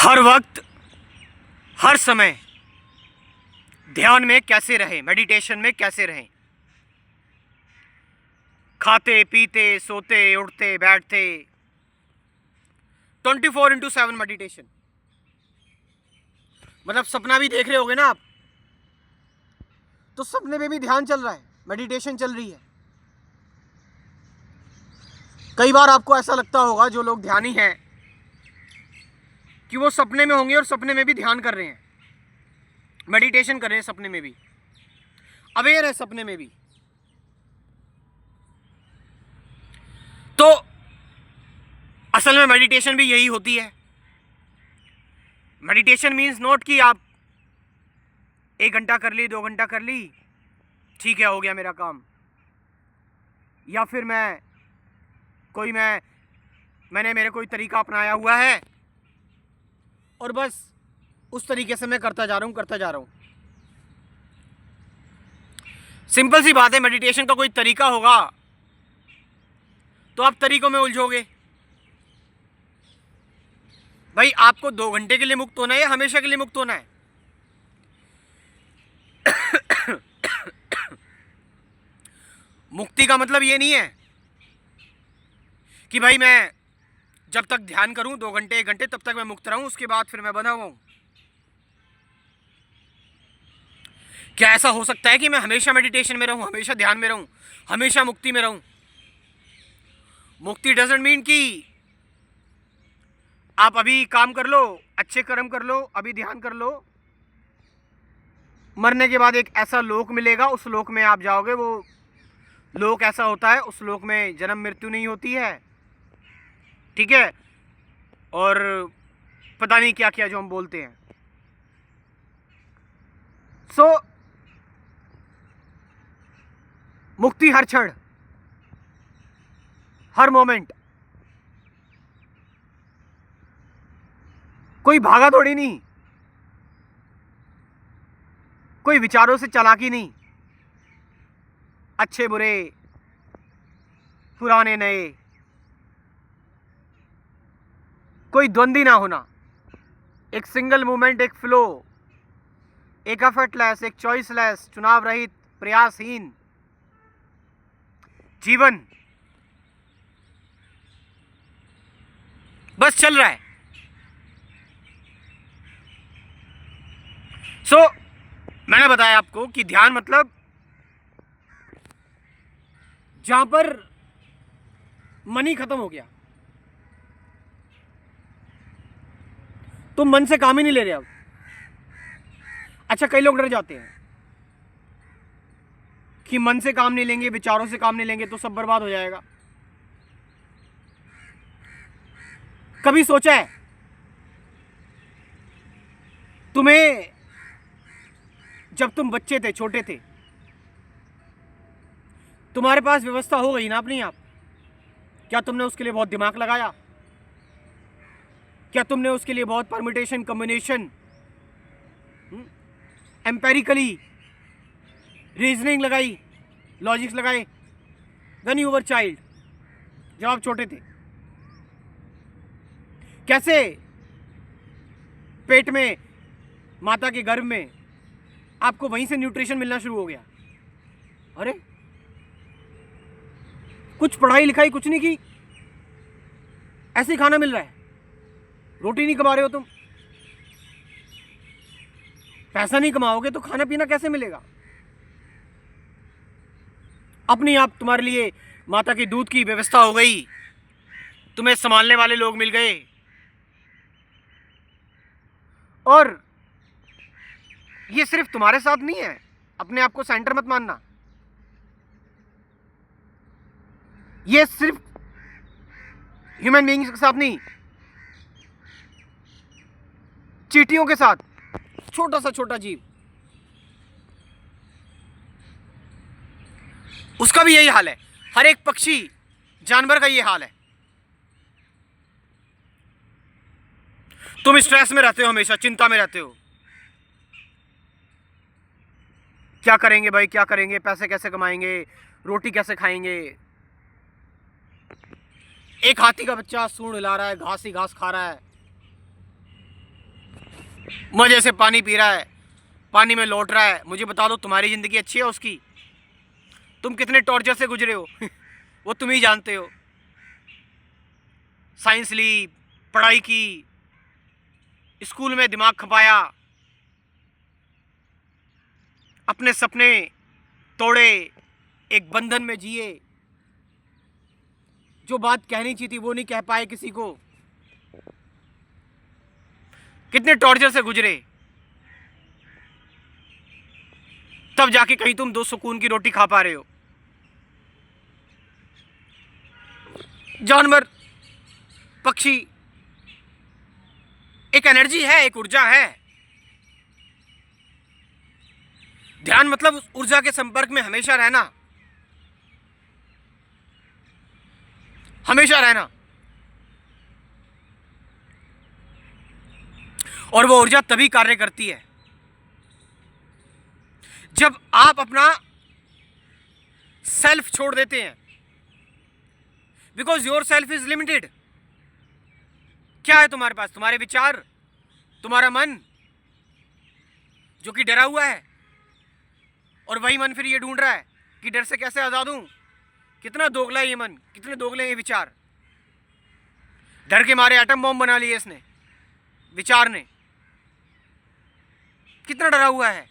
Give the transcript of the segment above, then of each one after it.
हर वक्त हर समय ध्यान में कैसे रहें, मेडिटेशन में कैसे रहें। खाते पीते सोते उठते बैठते 24/7 मेडिटेशन। मतलब सपना भी देख रहे होगे ना आप, तो सपने में भी ध्यान चल रहा है, मेडिटेशन चल रही है। कई बार आपको ऐसा लगता होगा, जो लोग ध्यानी हैं, कि वो सपने में होंगे और सपने में भी ध्यान कर रहे हैं, मेडिटेशन कर रहे हैं, सपने में भी अवेयर है, सपने में भी। तो असल में मेडिटेशन भी यही होती है। मेडिटेशन मीन्स नॉट कि आप 1 घंटा कर ली, 2 घंटा कर ली, ठीक है, हो गया मेरा काम। या फिर मैंने मेरे कोई तरीका अपनाया हुआ है और बस उस तरीके से मैं करता जा रहा हूँ। सिंपल सी बात है, मेडिटेशन का कोई तरीका होगा तो आप तरीकों में उलझोगे। भाई, आपको 2 घंटे के लिए मुक्त होना है या हमेशा के लिए मुक्त होना है? मुक्ति का मतलब ये नहीं है कि भाई मैं जब तक ध्यान करूं 2 घंटे 1 घंटे तब तक मैं मुक्त रहूं, उसके बाद फिर मैं बंधा हुआ हूं। क्या ऐसा हो सकता है कि मैं हमेशा मेडिटेशन में रहूं, हमेशा ध्यान में रहूं, हमेशा मुक्ति में रहूं? मुक्ति डजंट मीन कि आप अभी काम कर लो, अच्छे कर्म कर लो, अभी ध्यान कर लो, मरने के बाद एक ऐसा लोक मिलेगा, उस लोक में आप जाओगे। वो लोक ऐसा होता है, उस लोक में जन्म मृत्यु नहीं होती है, ठीक है, और पता नहीं क्या क्या जो हम बोलते हैं। मुक्ति हर क्षण, हर मोमेंट। कोई भागा दौड़ी नहीं, कोई विचारों से चालाकी नहीं, अच्छे बुरे, पुराने नए, कोई द्वंद्वी ना होना, एक सिंगल मूवमेंट, एक फ्लो, एक एफर्टलेस, एक चॉइसलेस, चुनाव रहित, प्रयासहीन जीवन बस चल रहा है। मैंने बताया आपको कि ध्यान मतलब जहां पर मन ही खत्म हो गया, तुम मन से काम ही नहीं ले रहे अब। अच्छा, कई लोग डर जाते हैं कि मन से काम नहीं लेंगे, विचारों से काम नहीं लेंगे तो सब बर्बाद हो जाएगा। कभी सोचा है तुम्हें, जब तुम बच्चे थे, छोटे थे, तुम्हारे पास व्यवस्था हो गई ना अपनी आप, क्या तुमने उसके लिए बहुत दिमाग लगाया? क्या तुमने उसके लिए बहुत परम्यूटेशन, कॉम्बिनेशन, एम्पेरिकली रीजनिंग लगाई, लॉजिक्स लगाए व्हेन यू वर चाइल्ड, जब आप छोटे थे? कैसे पेट में, माता के गर्भ में आपको वहीं से न्यूट्रिशन मिलना शुरू हो गया? अरे, कुछ पढ़ाई लिखाई कुछ नहीं की, ऐसे ही खाना मिल रहा है। रोटी नहीं कमा रहे हो तुम, पैसा नहीं कमाओगे तो खाना पीना कैसे मिलेगा? अपनी आप तुम्हारे लिए माता के दूध की व्यवस्था हो गई, तुम्हें संभालने वाले लोग मिल गए। और ये सिर्फ तुम्हारे साथ नहीं है, अपने आप को सेंटर मत मानना। ये सिर्फ ह्यूमन बीइंग्स के साथ नहीं, चींटियों के साथ, छोटा सा छोटा जीव, उसका भी यही हाल है। हर एक पक्षी, जानवर का ये हाल है। तुम स्ट्रेस में रहते हो, हमेशा चिंता में रहते हो, क्या करेंगे भाई, क्या करेंगे, पैसे कैसे कमाएंगे, रोटी कैसे खाएंगे। एक हाथी का बच्चा सूंड हिला रहा है, घास ही घास खा रहा है, मजे से पानी पी रहा है, पानी में लौट रहा है। मुझे बता दो, तुम्हारी ज़िंदगी अच्छी है उसकी? तुम कितने टॉर्चर से गुजरे हो वो तुम ही जानते हो। साइंस ली, पढ़ाई की, स्कूल में दिमाग खपाया, अपने सपने तोड़े, एक बंधन में जिए, जो बात कहनी चाहिए थी वो नहीं कह पाए किसी को। कितने टॉर्चर से गुजरे, तब जाके कहीं तुम दो सुकून की रोटी खा पा रहे हो। जानवर, पक्षी एक एनर्जी है, एक ऊर्जा है। ध्यान मतलब उस ऊर्जा के संपर्क में हमेशा रहना, हमेशा रहना। और वो ऊर्जा तभी कार्य करती है जब आप अपना सेल्फ छोड़ देते हैं, because your self is limited. क्या है तुम्हारे पास? तुम्हारे विचार, तुम्हारा मन जो कि डरा हुआ है, और वही मन फिर ये ढूंढ रहा है कि डर से कैसे आजाद हूं। कितना दोगला है ये मन, कितने दोगले हैं ये विचार। डर के मारे एटम बॉम्ब बना लिए इसने, विचार ने। कितना डरा हुआ है,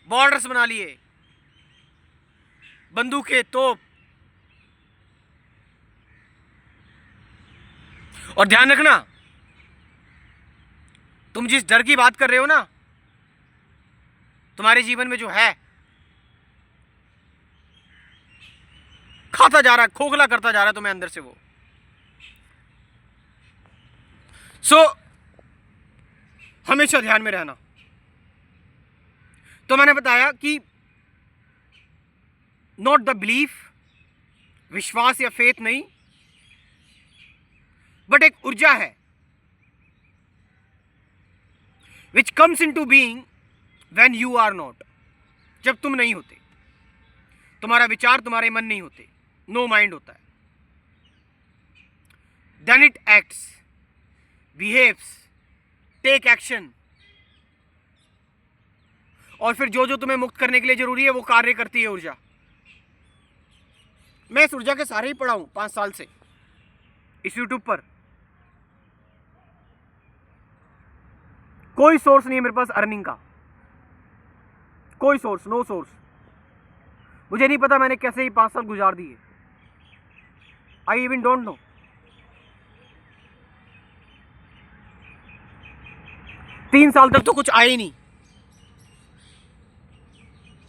बॉर्डर्स बना लिए, बंदूकें, तोप। और ध्यान रखना, तुम जिस डर की बात कर रहे हो ना, तुम्हारे जीवन में जो है, खाता जा रहा है, खोखला करता जा रहा है तुम्हें अंदर से वो। हमेशा ध्यान में रहना। तो मैंने बताया कि नॉट द बिलीफ, विश्वास या फेथ नहीं, बट एक ऊर्जा है which comes into being when you are not. जब तुम नहीं होते, तुम्हारा विचार, तुम्हारे मन नहीं होते, नो माइंड होता है, then it acts, behaves, take action. और फिर जो जो तुम्हें मुक्त करने के लिए जरूरी है वो कार्य करती है ऊर्जा। मैं इस ऊर्जा के सारे ही पढ़ा हूं 5 साल से इस यूट्यूब पर। कोई सोर्स नहीं है मेरे पास अर्निंग का, कोई सोर्स, नो सोर्स। मुझे नहीं पता मैंने कैसे ही 5 साल गुजार दिए, आई इवन डोंट नो। तीन साल तक तो कुछ आया ही नहीं,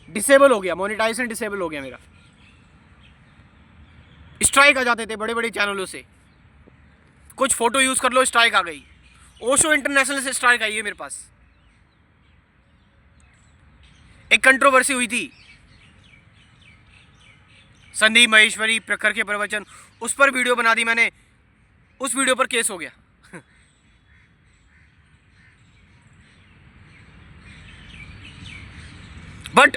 डिसेबल हो गया, मोनेटाइजेशन डिसेबल हो गया मेरा। स्ट्राइक आ जाते थे बड़े बड़े चैनलों से, कुछ फोटो यूज कर लो स्ट्राइक आ गई। ओशो इंटरनेशनल से स्ट्राइक आई है मेरे पास। एक कंट्रोवर्सी हुई थी, संदीप महेश्वरी प्रखर के प्रवचन, उस पर वीडियो बना दी मैंने, उस वीडियो पर केस हो गया। बट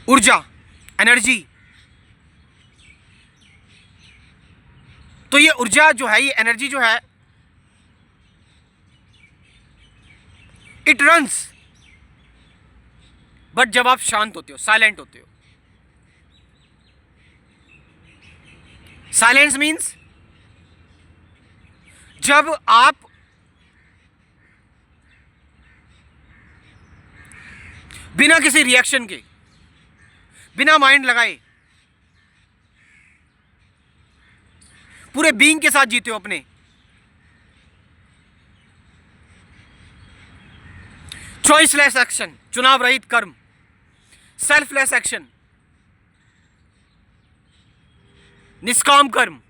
ऊर्जा, एनर्जी, तो ये ऊर्जा जो है, ये एनर्जी जो है, इट रन्स। बट जब आप शांत होते हो, साइलेंट होते हो। साइलेंस मीन्स जब आप बिना किसी रिएक्शन के, बिना माइंड लगाए, पूरे बीइंग के साथ जीते हो अपने। चॉइसलेस एक्शन, चुनाव रहित कर्म, सेल्फलेस एक्शन, निष्काम कर्म,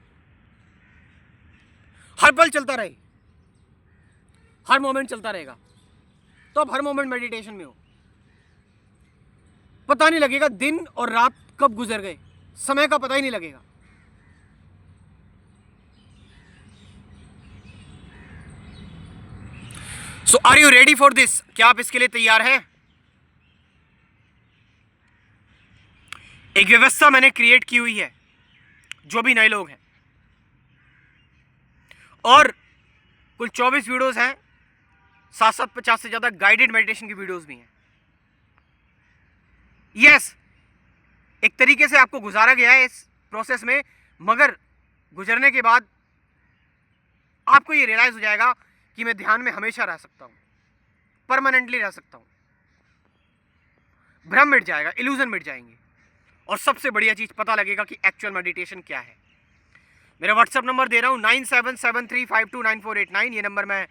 हर पल चलता रहे, हर मोमेंट चलता रहेगा, तो आप हर मोमेंट मेडिटेशन में हो। पता नहीं लगेगा दिन और रात कब गुजर गए, समय का पता ही नहीं लगेगा। So are you ready for this? क्या आप इसके लिए तैयार हैं? एक व्यवस्था मैंने क्रिएट की हुई है, जो भी नए लोग हैं, और कुल 24 वीडियोस हैं, साथ साथ 50 से ज़्यादा गाइडेड मेडिटेशन की वीडियोस भी हैं। यस, एक तरीके से आपको गुजारा गया है इस प्रोसेस में, मगर गुजरने के बाद आपको ये रियलाइज हो जाएगा कि मैं ध्यान में हमेशा रह सकता हूं, परमानेंटली रह सकता हूं। भ्रम मिट जाएगा, इल्यूजन मिट जाएंगे, और सबसे बढ़िया चीज पता लगेगा कि एक्चुअल मेडिटेशन क्या है। मेरा व्हाट्सएप नंबर दे रहा हूं 9773529489। ये नंबर मैं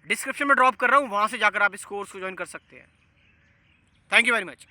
डिस्क्रिप्शन में ड्रॉप कर रहा हूं, वहां से जाकर आप इस कोर्स को ज्वाइन कर सकते हैं। Thank you very much.